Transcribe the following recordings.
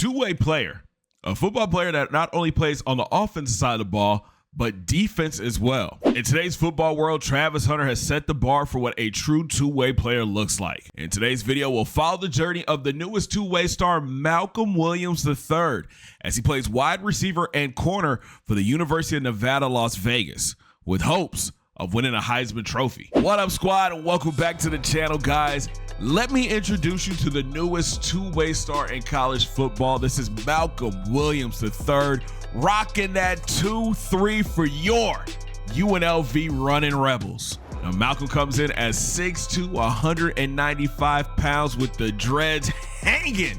two-way player, a football player that not only plays on the offensive side of the ball, but defense as well. In today's football world, Travis Hunter has set the bar for what a true two-way player looks like. In today's video, we'll follow the journey of the newest two-way star, Malcolm Williams III, as he plays wide receiver and corner for the University of Nevada, Las Vegas, with hopes of winning a Heisman Trophy. What up, squad, and welcome back to the channel, guys. Let me introduce you to the newest two-way star in college football. This is Malcolm Williams III, rocking that 2-3 for your UNLV Running Rebels. Now, Malcolm comes in as 6'2", 195 pounds with the dreads hanging.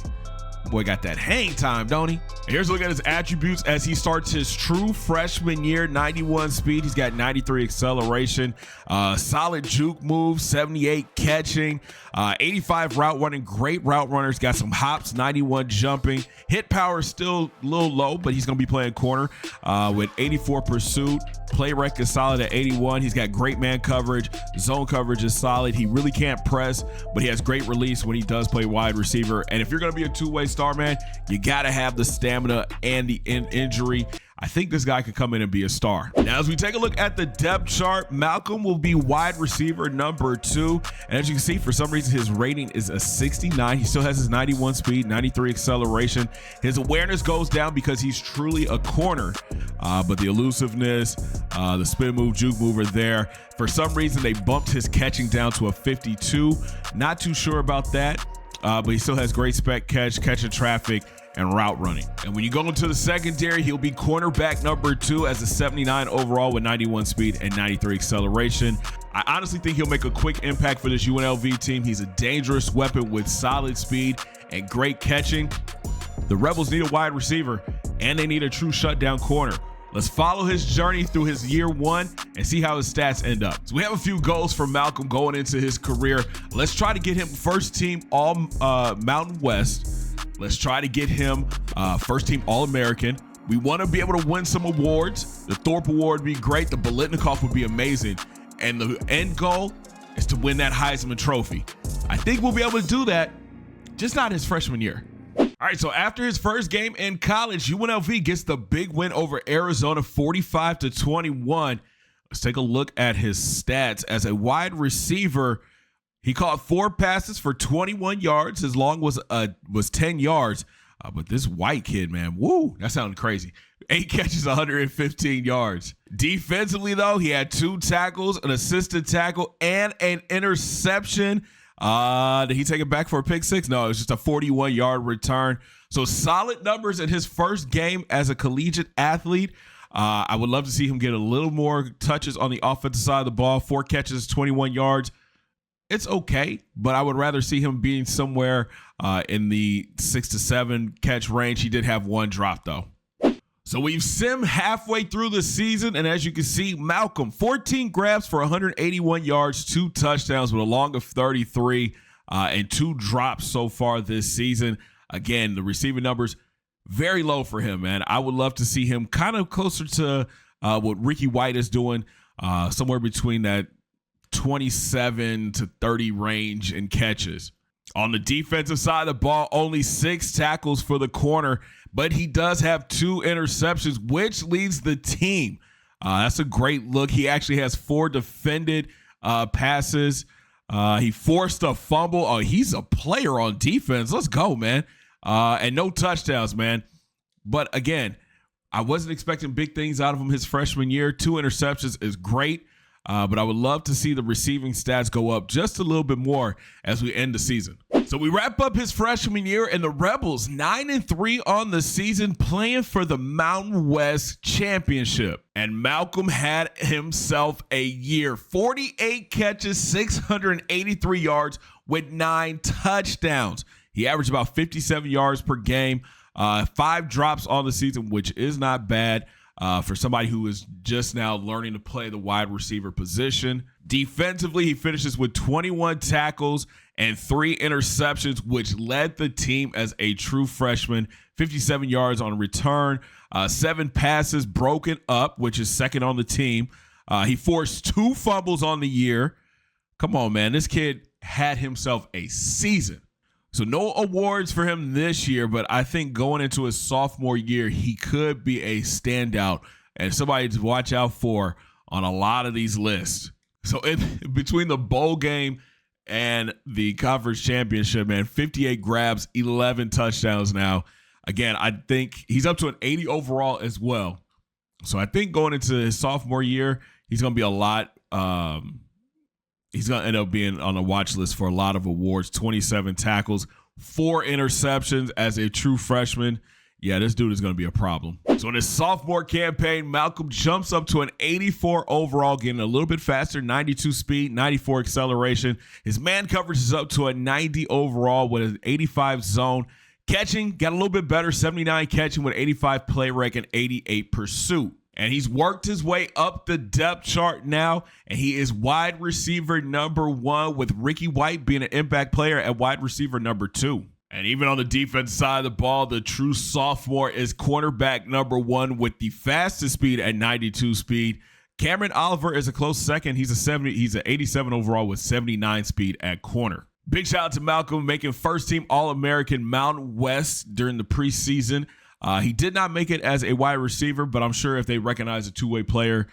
Boy got that hang time, don't he? Here's a look at his attributes as he starts his true freshman year. 91 speed, he's got 93 acceleration, solid juke move, 78 catching, 85 route running, great route runners, got some hops, 91 jumping. Hit power is still a little low, but he's gonna be playing corner with 84 pursuit. Play rec is solid at 81. He's got great man coverage, zone coverage is solid. He really can't press, but he has great release when he does play wide receiver. And if you're gonna be a two-way star, man, you gotta have the stamina and the injury. I think this guy could come in and be a star. Now, as we take a look at the depth chart, Malcolm will be wide receiver number 2. And as you can see, for some reason, his rating is a 69. He still has his 91 speed, 93 acceleration. His awareness goes down because he's truly a corner. But the elusiveness, the spin move, juke move are there. For some reason, they bumped his catching down to a 52. Not too sure about that, but he still has great spec catching traffic, and route running. And when you go into the secondary, he'll be cornerback number 2 as a 79 overall with 91 speed and 93 acceleration. I honestly think he'll make a quick impact for this UNLV team. He's a dangerous weapon with solid speed and great catching. The Rebels need a wide receiver and they need a true shutdown corner. Let's follow his journey through his year 1 and see how his stats end up. So we have a few goals for Malcolm going into his career. Let's try to get him first team all Mountain West. Let's try to get him first team All-American. We want to be able to win some awards. The Thorpe Award would be great. The Bolitnikoff would be amazing. And the end goal is to win that Heisman Trophy. I think we'll be able to do that, just not his freshman year. All right, so after his first game in college, UNLV gets the big win over Arizona, 45-21. Let's take a look at his stats. As a wide receiver, he caught 4 passes for 21 yards. His long was 10 yards. But this white kid, man, woo, that sounded crazy. 8 catches, 115 yards. Defensively, though, he had 2 tackles, an assisted tackle, and an interception. Did he take it back for a pick 6? No, it was just a 41-yard return. So solid numbers in his first game as a collegiate athlete. I would love to see him get a little more touches on the offensive side of the ball. 4 catches, 21 yards. It's okay, but I would rather see him being somewhere in the 6 to 7 catch range. He did have 1 drop, though. So we've simmed halfway through the season, and as you can see, Malcolm, 14 grabs for 181 yards, 2 touchdowns with a long of 33, and 2 drops so far this season. Again, the receiving numbers, very low for him, man. I would love to see him kind of closer to what Ricky White is doing, somewhere between that 27 to 30 range in catches. On the defensive side of the ball, only 6 tackles for the corner, but he does have 2 interceptions, which leads the team. That's a great look. He actually has 4 defended passes. He forced a fumble. Oh, he's a player on defense. Let's go, man. And no touchdowns, man. But again, I wasn't expecting big things out of him his freshman year. 2 interceptions is great. But I would love to see the receiving stats go up just a little bit more as we end the season. So we wrap up his freshman year, and the Rebels 9-3 on the season, playing for the Mountain West Championship. And Malcolm had himself a year. 48 catches, 683 yards with 9 touchdowns. He averaged about 57 yards per game, 5 drops on the season, which is not bad. For somebody who is just now learning to play the wide receiver position. Defensively, he finishes with 21 tackles and 3 interceptions, which led the team as a true freshman. 57 yards on return, 7 passes broken up, which is second on the team. He forced 2 fumbles on the year. Come on, man. This kid had himself a season. So no awards for him this year, but I think going into his sophomore year, he could be a standout and somebody to watch out for on a lot of these lists. So between the bowl game and the conference championship, man, 58 grabs, 11 touchdowns now. Again, I think he's up to an 80 overall as well. So I think going into his sophomore year, he's going to be a lot. He's going to end up being on a watch list for a lot of awards. 27 tackles, 4 interceptions as a true freshman. Yeah, this dude is going to be a problem. So in his sophomore campaign, Malcolm jumps up to an 84 overall, getting a little bit faster, 92 speed, 94 acceleration. His man coverage is up to a 90 overall with an 85 zone. Catching, got a little bit better, 79 catching with 85 play rec and 88 pursuit. And he's worked his way up the depth chart now, and he is wide receiver number 1, with Ricky White being an impact player at wide receiver number 2. And even on the defense side of the ball, the true sophomore is cornerback number 1 with the fastest speed at 92 speed. Cameron Oliver is a close second. He's an 87 overall with 79 speed at corner. Big shout out to Malcolm making first team All-American Mountain West during the preseason. He did not make it as a wide receiver, but I'm sure if they recognize a two-way player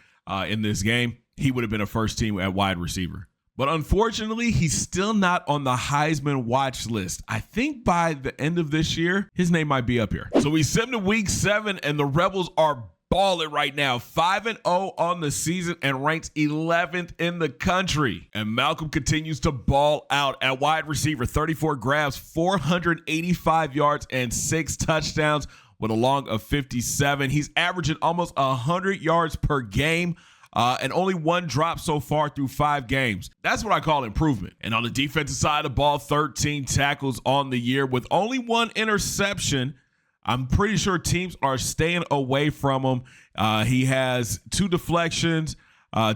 in this game, he would have been a first team at wide receiver. But unfortunately, he's still not on the Heisman watch list. I think by the end of this year, his name might be up here. So we send to week 7, and the Rebels are balling right now. 5-0 on the season and ranks 11th in the country. And Malcolm continues to ball out at wide receiver. 34 grabs, 485 yards, and 6 touchdowns with a long of 57. He's averaging almost 100 yards per game. And only 1 drop so far through 5 games. That's what I call improvement. And on the defensive side of the ball, 13 tackles on the year with only 1 interception. I'm pretty sure teams are staying away from him. He has 2 deflections,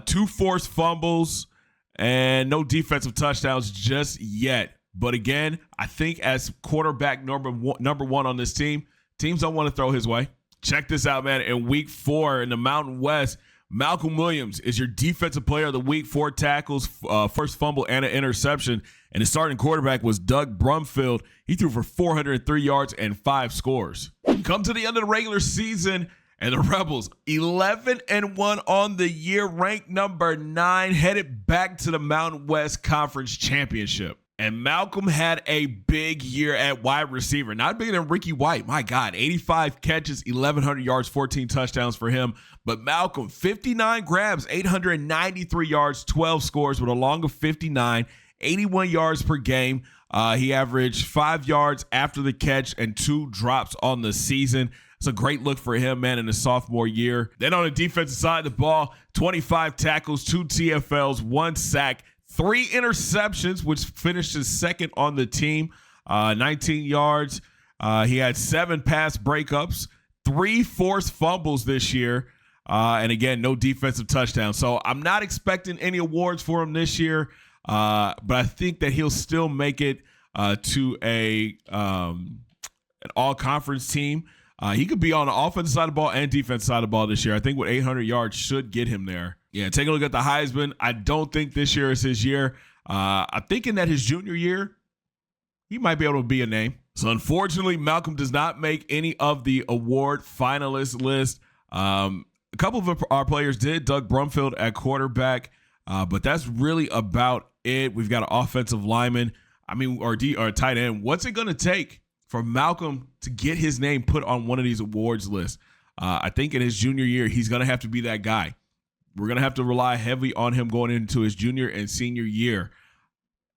2 forced fumbles, and no defensive touchdowns just yet. But again, I think as quarterback number one on this team, teams don't want to throw his way. Check this out, man. In week 4 in the Mountain West, Malcolm Williams is your defensive player of the week. 4 tackles, first fumble, and an interception. And his starting quarterback was Doug Brumfield. He threw for 403 yards and 5 scores. Come to the end of the regular season, and the Rebels 11-1 on the year, ranked number 9, headed back to the Mountain West Conference Championship. And Malcolm had a big year at wide receiver. Not bigger than Ricky White. My God, 85 catches, 1,100 yards, 14 touchdowns for him. But Malcolm, 59 grabs, 893 yards, 12 scores with a long of 59, 81 yards per game. He averaged 5 yards after the catch and 2 drops on the season. It's a great look for him, man, in his sophomore year. Then on the defensive side of the ball, 25 tackles, 2 TFLs, 1 sack, 3 interceptions, which finished his second on the team, 19 yards. He had 7 pass breakups, 3 forced fumbles this year, and again, no defensive touchdowns. So I'm not expecting any awards for him this year, but I think that he'll still make it to an all-conference team. He could be on the offensive side of the ball and defensive side of the ball this year. I think with 800 yards should get him there. Yeah, take a look at the Heisman. I don't think this year is his year. I'm thinking that his junior year, he might be able to be a name. So unfortunately, Malcolm does not make any of the award finalist list. A couple of our players did. Doug Brumfield at quarterback, but that's really about it. We've got an offensive lineman, or tight end. What's it going to take for Malcolm to get his name put on one of these awards lists? I think in his junior year, he's going to have to be that guy. We're going to have to rely heavily on him going into his junior and senior year.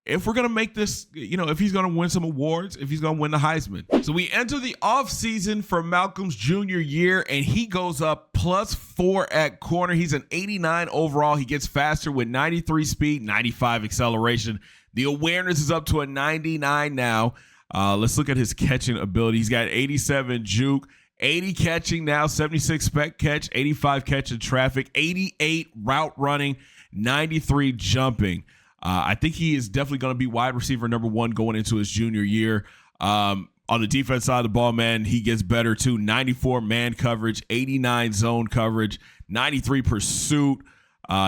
If we're going to make this, if he's going to win some awards, if he's going to win the Heisman. So we enter the offseason for Malcolm's junior year, and he goes up +4 at corner. He's an 89 overall. He gets faster with 93 speed, 95 acceleration. The awareness is up to a 99 now. Let's look at his catching ability. He's got 87 juke. 80 catching now, 76 spec catch, 85 catch in traffic, 88 route running, 93 jumping. I think he is definitely going to be wide receiver number 1 going into his junior year. On the defense side of the ball, man, he gets better too. 94 man coverage, 89 zone coverage, 93 pursuit.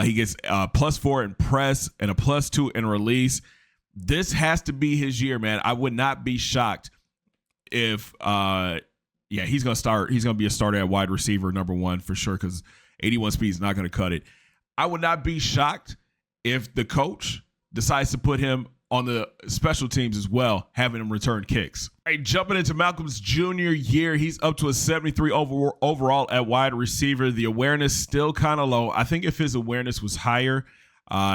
He gets +4 in press and a +2 in release. This has to be his year, man. I would not be shocked if he's gonna start. He's gonna be a starter at wide receiver number 1 for sure, because 81 speed is not gonna cut it. I would not be shocked if the coach decides to put him on the special teams as well, having him return kicks. All right, jumping into Malcolm's junior year, he's up to a 73 overall at wide receiver. The awareness still kind of low. I think if his awareness was higher,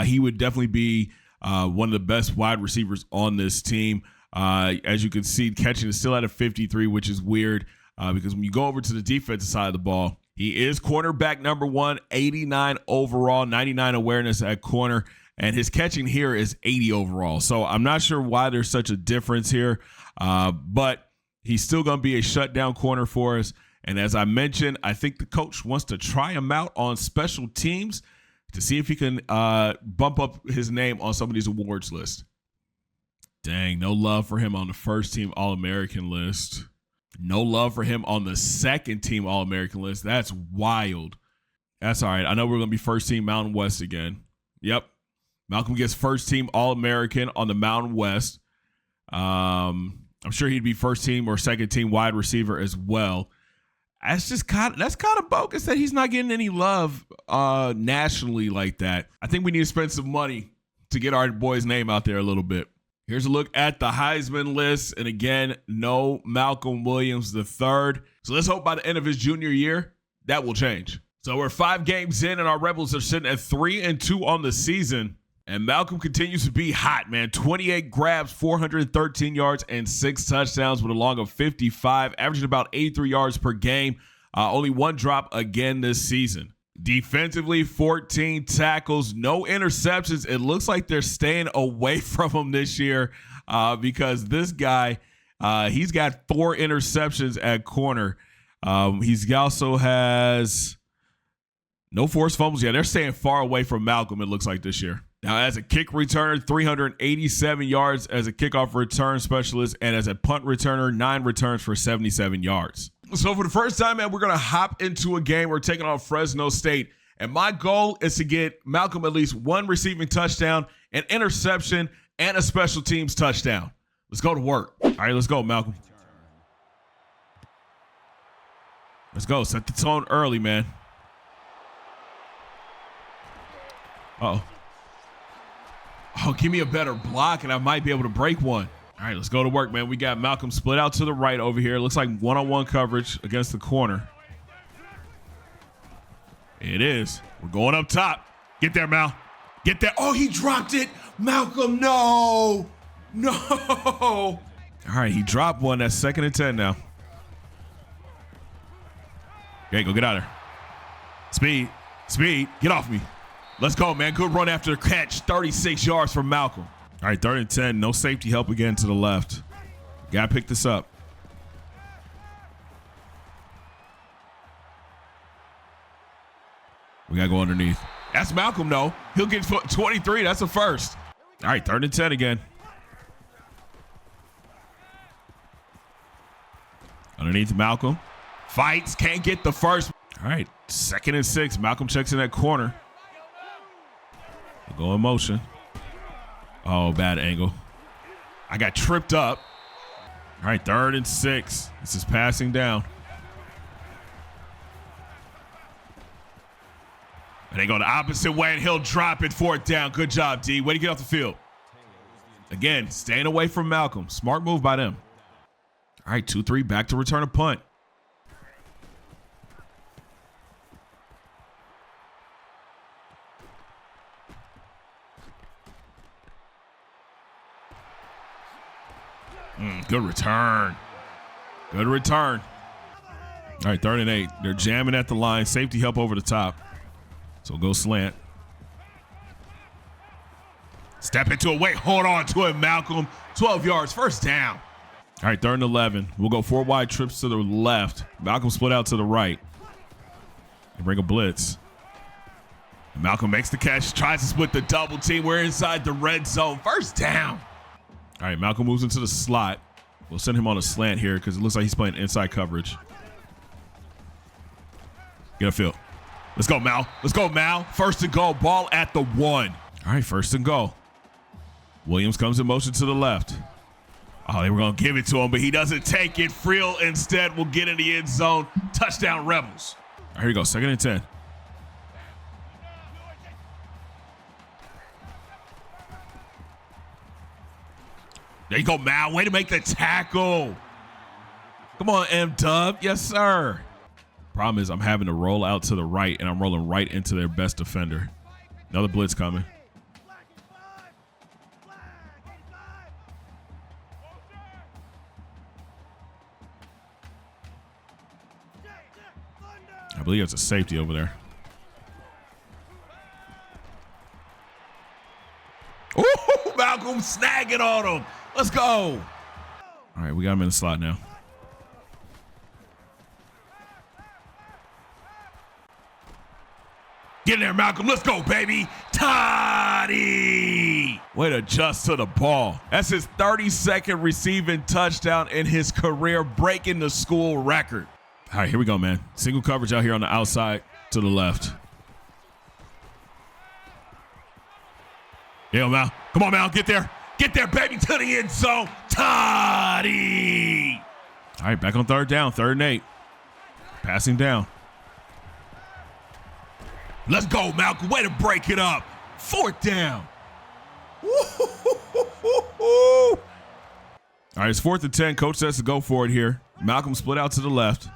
he would definitely be one of the best wide receivers on this team. As you can see, catching is still at a 53, which is weird because when you go over to the defensive side of the ball, he is cornerback number 1, 89 overall, 99 awareness at corner. And his catching here is 80 overall. So I'm not sure why there's such a difference here, but he's still going to be a shutdown corner for us. And as I mentioned, I think the coach wants to try him out on special teams to see if he can bump up his name on some of these awards lists. Dang, no love for him on the first team All-American list. No love for him on the second team All-American list. That's wild. That's all right. I know we're going to be first team Mountain West again. Yep. Malcolm gets first team All-American on the Mountain West. I'm sure he'd be first team or second team wide receiver as well. That's kind of bogus that he's not getting any love nationally like that. I think we need to spend some money to get our boy's name out there a little bit. Here's a look at the Heisman list. And again, no Malcolm Williams III. So let's hope by the end of his junior year, that will change. So we're 5 games in and our Rebels are sitting at 3-2 on the season. And Malcolm continues to be hot, man. 28 grabs, 413 yards, and 6 touchdowns with a long of 55, averaging about 83 yards per game. Only 1 drop again this season. Defensively, 14 tackles, no interceptions. It looks like they're staying away from him this year because this guy, he's got 4 interceptions at corner. He also has no forced fumbles. Yeah, they're staying far away from Malcolm, it looks like, this year. Now, as a kick returner, 387 yards as a kickoff return specialist, and as a punt returner, 9 returns for 77 yards. So for the first time, man, we're going to hop into a game. We're taking on Fresno State, and my goal is to get Malcolm at least 1 receiving touchdown, an interception, and a special teams touchdown. Let's go to work. All right, let's go, Malcolm. Let's go. Set the tone early, man. Uh-oh. Oh, give me a better block, and I might be able to break one. All right, let's go to work, man. We got Malcolm split out to the right over here. Looks like one-on-one coverage against the corner. It is. We're going up top. Get there, Mal. Get there. Oh, he dropped it. Malcolm, no. No. All right, he dropped one. That's 2nd and 10 now. Okay, go get out of there. Speed. Speed. Get off me. Let's go, man. Good run after the catch. 36 yards from Malcolm. All right, 3rd and 10. No safety help again to the left. Got to pick this up. We got to go underneath. That's Malcolm, though. He'll get 23. That's a first. All right, 3rd and 10 again. Underneath Malcolm. Fights. Can't get the first. All right, 2nd and 6. Malcolm checks in that corner. Go in motion. Oh, bad angle. I got tripped up. All right, 3rd and 6. This is passing down. And they go the opposite way, and he'll drop it 4th down. Good job, D. Way to get off the field. Again, staying away from Malcolm. Smart move by them. All right, 2-3, back to return a punt. Good return. Good return. All right, 3rd and 8. They're jamming at the line. Safety help over the top. So go slant. Step into it. Wait, hold on to it, Malcolm. 12 yards, 1st down. All right, 3rd and 11. We'll go 4 wide trips to the left. Malcolm split out to the right. They bring a blitz. Malcolm makes the catch, tries to split the double team. We're inside the red zone. 1st down. All right, Malcolm moves into the slot. We'll send him on a slant here because it looks like he's playing inside coverage. Get a field. Let's go, Mal. Let's go, Mal. 1st and goal. Ball at the 1. All right, 1st and goal. Williams comes in motion to the left. Oh, they were going to give it to him, but he doesn't take it. Friel instead will get in the end zone. Touchdown, Rebels. All right, here we go. 2nd and 10. There you go, Mal. Way to make the tackle. Come on, M-Dub. Yes, sir. Problem is I'm having to roll out to the right, and I'm rolling right into their best defender. Another blitz coming. I believe it's a safety over there. Ooh, Malcolm snagging on him. Let's go. All right, we got him in the slot now. Get in there, Malcolm. Let's go, baby. Toddy. Way to adjust to the ball. That's his 32nd receiving touchdown in his career, breaking the school record. All right, here we go, man. Single coverage out here on the outside to the left. Yeah, Mal. Come on, Mal. Get there. Get there, baby, to the end zone. Toddy. All right, back on 3rd down. 3rd and 8. Passing down. Let's go, Malcolm. Way to break it up. 4th down. All right, it's 4th and 10. Coach says to go for it here. Malcolm split out to the left.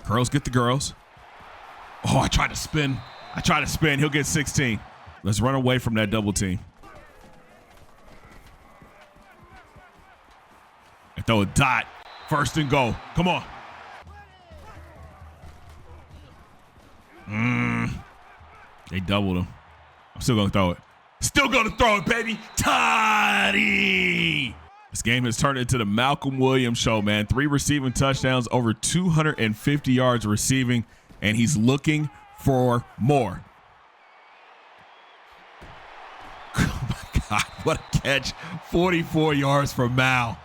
Girls get the girls. Oh, I tried to spin. He'll get 16. Let's run away from that double team. And throw a dot. 1st and goal. Come on. They doubled him. I'm still going to throw it. Still going to throw it, baby. Toddy. This game has turned into the Malcolm Williams show, man. 3 receiving touchdowns, over 250 yards receiving, and he's looking for more. Oh, my God. What a catch. 44 yards for Mal.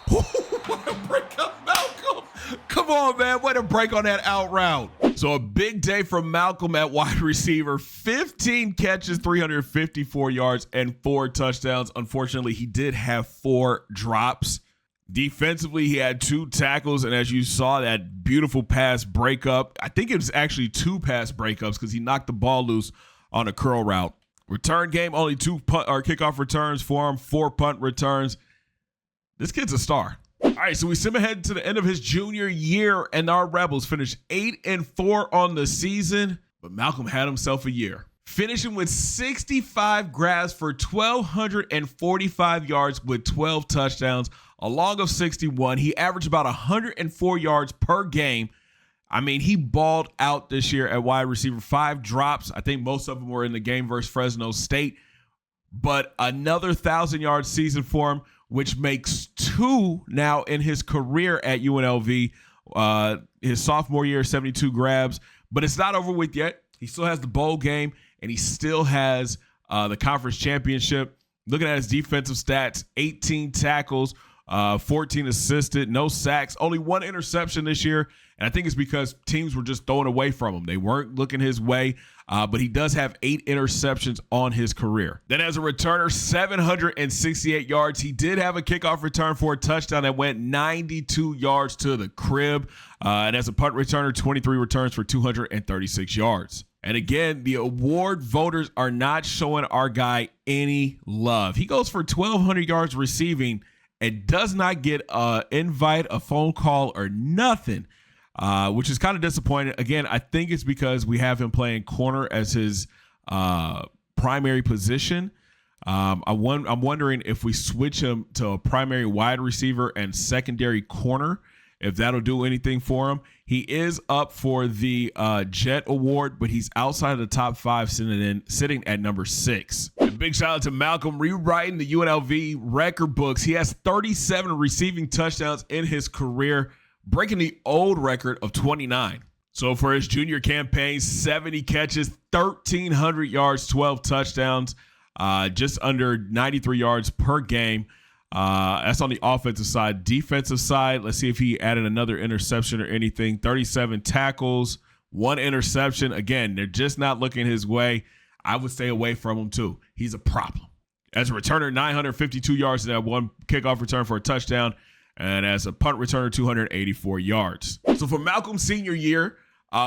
What a break up, Malcolm. Come on, man. What a break on that out route. So a big day from Malcolm at wide receiver. 15 catches, 354 yards, and 4 touchdowns. Unfortunately, he did have 4 drops. Defensively, he had 2 tackles, and as you saw, that beautiful pass breakup. I think it was actually 2 pass breakups because he knocked the ball loose on a curl route. Return game, only 2 punt or kickoff returns for him, 4 punt returns. This kid's a star. All right, so we sim ahead to the end of his junior year, and our Rebels finished 8-4 on the season, but Malcolm had himself a year. Finishing with 65 grabs for 1,245 yards with 12 touchdowns, a log of 61. He averaged about 104 yards per game. I mean, he balled out this year at wide receiver. 5 drops. I think most of them were in the game versus Fresno State, but another 1,000-yard season for him, which makes 2 now in his career at UNLV. His sophomore year, 72 grabs, but it's not over with yet. He still has the bowl game, and he still has the conference championship. Looking at his defensive stats, 18 tackles, 14 assisted, no sacks, only 1 interception this year. And I think it's because teams were just throwing away from him. They weren't looking his way, but he does have 8 interceptions on his career. Then as a returner, 768 yards. He did have a kickoff return for a touchdown that went 92 yards to the crib. And as a punt returner, 23 returns for 236 yards. And again, the award voters are not showing our guy any love. He goes for 1,200 yards receiving and does not get an invite, a phone call, or nothing. Which is kind of disappointing. Again, I think it's because we have him playing corner as his primary position. I'm wondering if we switch him to a primary wide receiver and secondary corner, if that'll do anything for him. He is up for the Jet Award, but he's outside of the top 5, sitting at number 6. A big shout out to Malcolm rewriting the UNLV record books. He has 37 receiving touchdowns in his career, breaking the old record of 29. So for his junior campaign, 70 catches, 1,300 yards, 12 touchdowns, just under 93 yards per game. That's on the offensive side. Defensive side, let's see if he added another interception or anything. 37 tackles, 1 interception. Again, they're just not looking his way. I would stay away from him too. He's a problem. As a returner, 952 yards in that 1 kickoff return for a touchdown. And as a punt returner, 284 yards. So for Malcolm's senior year,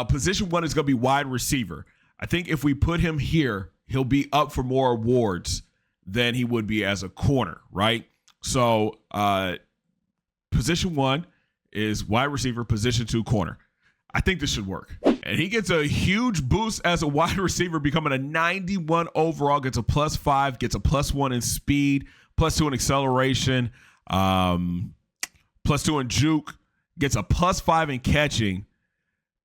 position 1 is going to be wide receiver. I think if we put him here, he'll be up for more awards than he would be as a corner, right? So position 1 is wide receiver, position 2 corner. I think this should work. And he gets a huge boost as a wide receiver, becoming a 91 overall, gets a +5, gets a +1 in speed, +2 in acceleration, +2 in juke, gets a +5 in catching,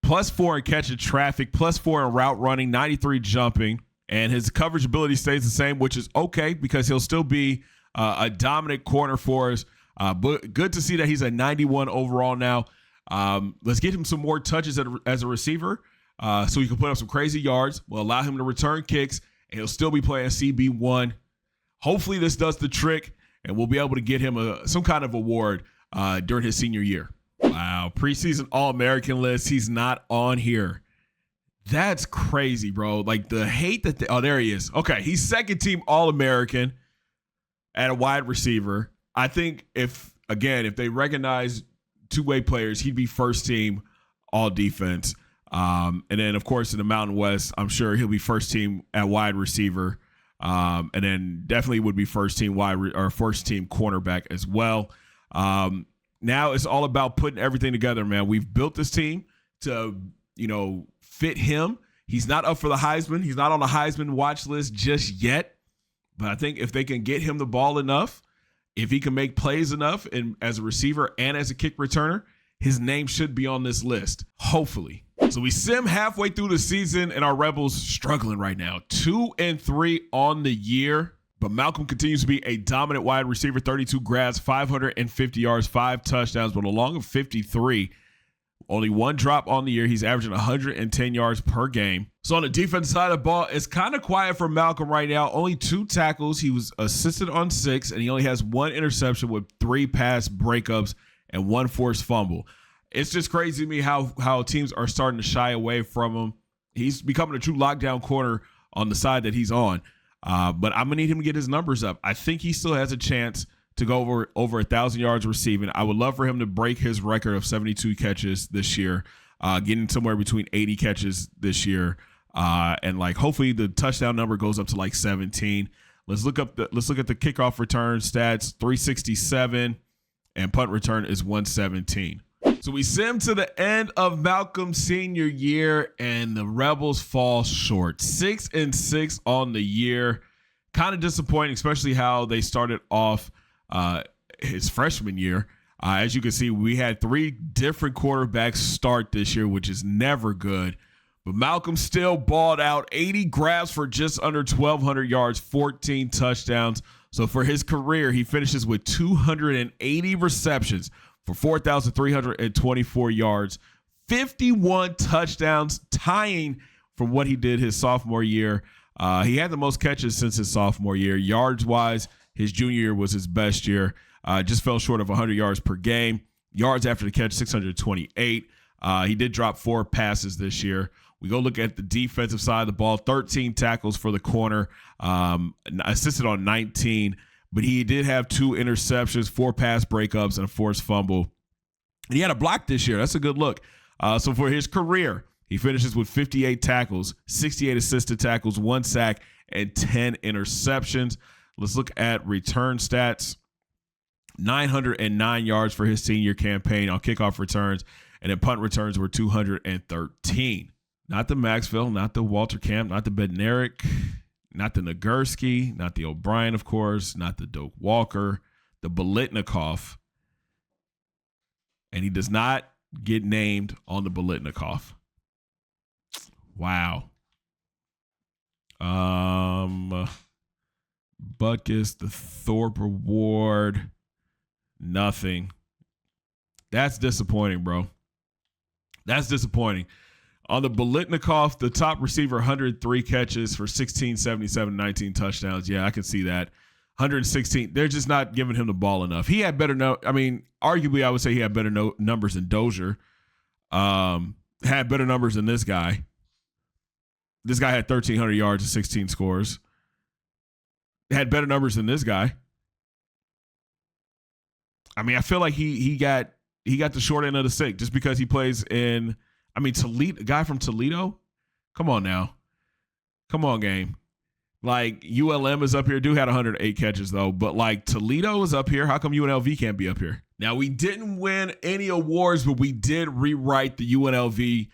+4 in catching traffic, +4 in route running, 93 jumping, and his coverage ability stays the same, which is okay because he'll still be a dominant corner for us. But good to see that he's a 91 overall now. Let's get him some more touches as a receiver so he can put up some crazy yards. We'll allow him to return kicks, and he'll still be playing CB1. Hopefully this does the trick, and we'll be able to get him some kind of award during his senior year. Wow, preseason All-American list. He's not on here. That's crazy, bro. Like the hate that there he is. Okay, he's second team All-American at a wide receiver. I think if they recognize two-way players, he'd be first team all defense. And then, of course, in the Mountain West, I'm sure he'll be first team at wide receiver. And then definitely would be first team first team cornerback as well. Now it's all about putting everything together, man. We've built this team to, fit him. He's not up for the Heisman. He's not on the Heisman watch list just yet. But I think if they can get him the ball enough, if he can make plays enough and as a receiver and as a kick returner, his name should be on this list, hopefully. So we sim halfway through the season, and our Rebels struggling right now. 2-3 on the year, but Malcolm continues to be a dominant wide receiver. 32 grabs, 550 yards, 5 touchdowns, but a long of 53. Only 1 drop on the year. He's averaging 110 yards per game. So on the defensive side of the ball, it's kind of quiet for Malcolm right now. Only 2 tackles. He was assisted on 6, and he only has 1 interception with 3 pass breakups and 1 forced fumble. It's just crazy to me how teams are starting to shy away from him. He's becoming a true lockdown corner on the side that he's on. But I'm going to need him to get his numbers up. I think he still has a chance to go over 1,000 yards receiving. I would love for him to break his record of 72 catches this year, getting somewhere between 80 catches this year. And hopefully the touchdown number goes up to 17. Let's look at the kickoff return stats, 367, and punt return is 117. So we sim to the end of Malcolm's senior year, and the Rebels fall short. 6-6 on the year. Kind of disappointing, especially how they started off his freshman year. As you can see, we had 3 different quarterbacks start this year, which is never good. But Malcolm still balled out, 80 grabs for just under 1,200 yards, 14 touchdowns. So for his career, he finishes with 280 receptions for 4,324 yards, 51 touchdowns, tying from what he did his sophomore year. He had the most catches since his sophomore year. Yards-wise, his junior year was his best year. Just fell short of 100 yards per game. Yards after the catch, 628. He did drop 4 passes this year. We go look at the defensive side of the ball, 13 tackles for the corner, assisted on 19. But he did have 2 interceptions, 4 pass breakups, and a forced fumble. And he had a block this year. That's a good look. So for his career, he finishes with 58 tackles, 68 assisted tackles, 1 sack, and 10 interceptions. Let's look at return stats. 909 yards for his senior campaign on kickoff returns, and then punt returns were 213. Not the Maxwell, not the Walter Camp, not the Bednarik, not the Nagurski, not the O'Brien, of course, not the Doak Walker, the Bolitnikoff. And he does not get named on the Bolitnikoff. Wow. Butkus, the Thorpe Award, nothing. That's disappointing, bro. That's disappointing. On the Bolitnikoff, the top receiver, 103 catches for 1677, 19 touchdowns. Yeah, I can see that. 116. They're just not giving him the ball enough. He had better arguably, I would say he had better numbers than Dozier. had better numbers than this guy. This guy had 1,300 yards and 16 scores. Had better numbers than this guy. I mean, I feel like he got the short end of the stick just because he plays in, I mean, Toledo, a guy from Toledo. Come on now. Come on, game. Like, ULM is up here. Dude had 108 catches, though. But, like, Toledo is up here. How come UNLV can't be up here? Now, we didn't win any awards, but we did rewrite the UNLV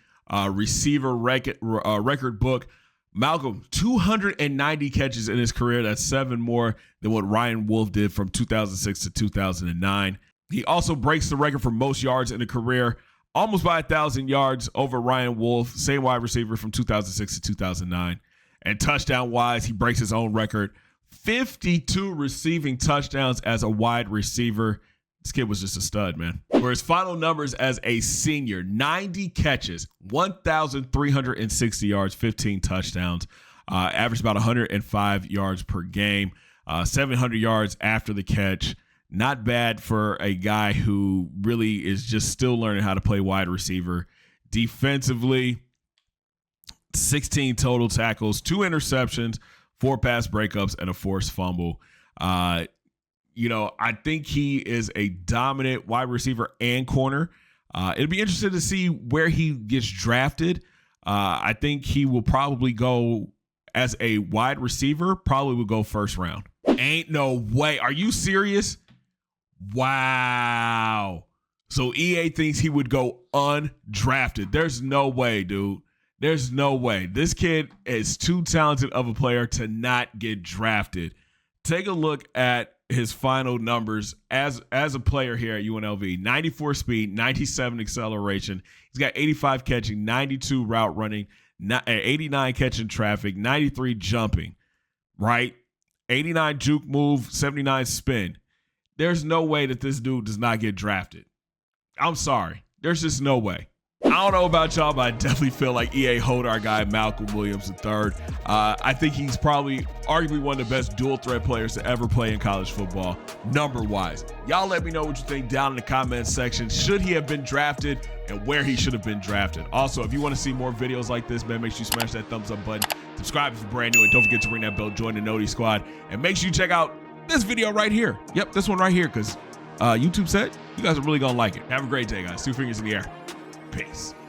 receiver record book. Malcolm, 290 catches in his career. That's 7 more than what Ryan Wolf did from 2006 to 2009. He also breaks the record for most yards in a career, almost by 1,000 yards over Ryan Wolf, same wide receiver from 2006 to 2009. And touchdown-wise, he breaks his own record. 52 receiving touchdowns as a wide receiver. This kid was just a stud, man. For his final numbers as a senior, 90 catches, 1,360 yards, 15 touchdowns, averaged about 105 yards per game, 700 yards after the catch. Not bad for a guy who really is just still learning how to play wide receiver. Defensively, 16 total tackles, 2 interceptions, 4 pass breakups, and a forced fumble. You know, I think he is a dominant wide receiver and corner. It'll be interesting to see where he gets drafted. I think he will probably go as a wide receiver, probably will go first round. Ain't no way. Are you serious? Wow. So EA thinks he would go undrafted. There's no way, dude. There's no way. This kid is too talented of a player to not get drafted. Take a look at his final numbers as a player here at UNLV. 94 speed, 97 acceleration. He's got 85 catching, 92 route running, 89 catching traffic, 93 jumping, right? 89 juke move, 79 spin. There's no way that this dude does not get drafted. I'm sorry. There's just no way. I don't know about y'all, but I definitely feel like EA hold our guy Malcolm Williams III. I think he's probably arguably one of the best dual threat players to ever play in college football, number-wise. Y'all let me know what you think down in the comments section. Should he have been drafted and where he should have been drafted? Also, if you want to see more videos like this, man, make sure you smash that thumbs up button. Subscribe if you're brand new, and don't forget to ring that bell, join the Noti Squad, and make sure you check out this video right here. Yep, this one right here, because YouTube said you guys are really going to like it. Have a great day, guys. 2 fingers in the air. Peace.